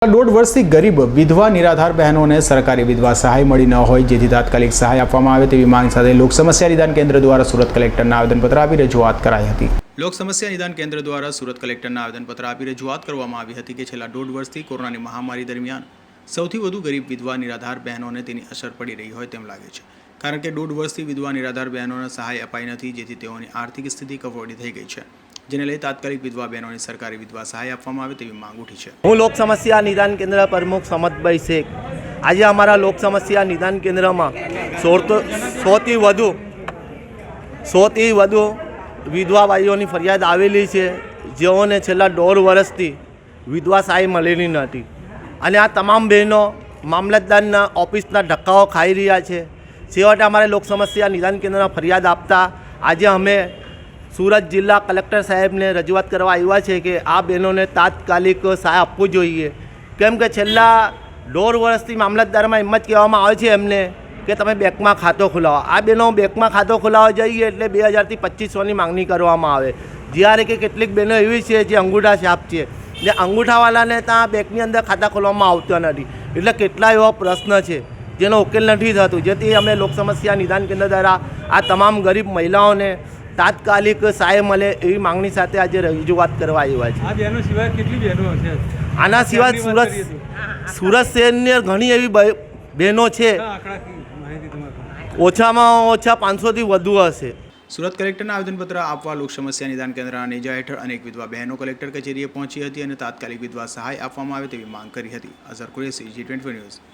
દોઢ વર્ષથી ગરીબ વિધવા નિરાધાર બહેનોને સરકારી વિધવા સહાય મળી ન હોય, જેથી તાત્કાલિક સહાય આપવામાં આવે તેવી માંગ સાથે લોક સમસ્યા નિદાન કેન્દ્ર દ્વારા સુરત કલેક્ટરને આવેદનપત્ર આપી રજૂઆત કરાઈ હતી। લોક સમસ્યા નિદાન કેન્દ્ર દ્વારા સુરત કલેક્ટરને આવેદનપત્ર આપી રજૂઆત કરવામાં આવી હતી કે છેલ્લા દોઢ વર્ષથી કોરોનાની મહામારી દરમિયાન સૌથી વધુ ગરીબ વિધવા નિરાધાર બહેનોને તેની અસર પડી રહી હોય તેમ લાગે છે, કારણ કે દોઢ વર્ષથી વિધવા નિરાધાર બહેનોને સહાય અપાઈ નથી, જેથી તેઓની આર્થિક સ્થિતિ કફોડી થઈ ગઈ છે, જેને લઈ તાત્કાલિક વિધવા બહેનોને સરકારી વિધવા સહાય આપવામાં આવે તેવી માંગ ઉઠી છે। હું લોક સમસ્યા નિદાન કેન્દ્ર પ્રમુખ સમતભાઈ શેખ આજે અમારા લોક સમસ્યા નિદાન કેન્દ્રમાં 100થી વધુ વિધવા બાઈઓની ફરિયાદ આવેલી છે, જેઓને છેલ્લા દોઢ વર્ષથી વિધવા સહાય મળેલી નથી અને આ તમામ બહેનો મામલતદારના ઓફિસના ધક્કાઓ ખાઈ રહ્યા છે। છેવટે અમારે લોક સમસ્યા નિદાન કેન્દ્રમાં ફરિયાદ આપતા આજે અમે સુરત જિલ્લા કલેક્ટર સાહેબને રજૂઆત કરવા આવ્યા છે કે આ બહેનોને તાત્કાલિક સહાય આપવું જોઈએ, કેમ કે છેલ્લા દોઢ વર્ષથી મામલતદારમાં એમ જ કહેવામાં આવે છે એમને કે તમે બેંકમાં ખાતો ખોલાવો। આ બહેનો બેંકમાં ખાતો ખોલાવવા જઈએ એટલે 2000થી 2500ની માંગણી કરવામાં આવે, જ્યારે કે કેટલીક બહેનો એવી છે જે અંગૂઠા છાપ છે, જે અંગૂઠાવાળાને ત્યાં બેંકની અંદર ખાતા ખોલવામાં આવતા નથી, એટલે કેટલા એવા પ્રશ્ન છે જેનો ઉકેલ નથી થતો, જેથી અમે લોક સમસ્યા નિદાન કેન્દ્ર દ્વારા આ તમામ ગરીબ મહિલાઓને તાત્કાલિક સહાય મળે એવી માંગણી સાથે આજે રજૂઆત કરવા આવ્યા છે। આ બહેનો સિવાય કેટલી બહેનો હશે? આના સિવાય સુરત શહેરની ઘણી એવી બહેનો છે, ઓછામાં ઓછા 500થી વધુ હશે। સુરત કલેક્ટરને આવેદનપત્ર આપવા લોક સમસ્યા નિદાન કેન્દ્રના નેજા હેઠળ અનેક વિધવા બહેનો કલેક્ટર કચેરીએ પહોંચી હતી અને તાત્કાલિક વિધવા સહાય આપવામાં આવે તેવી માંગ કરી હતી। Azhar Qureshi, G20 news.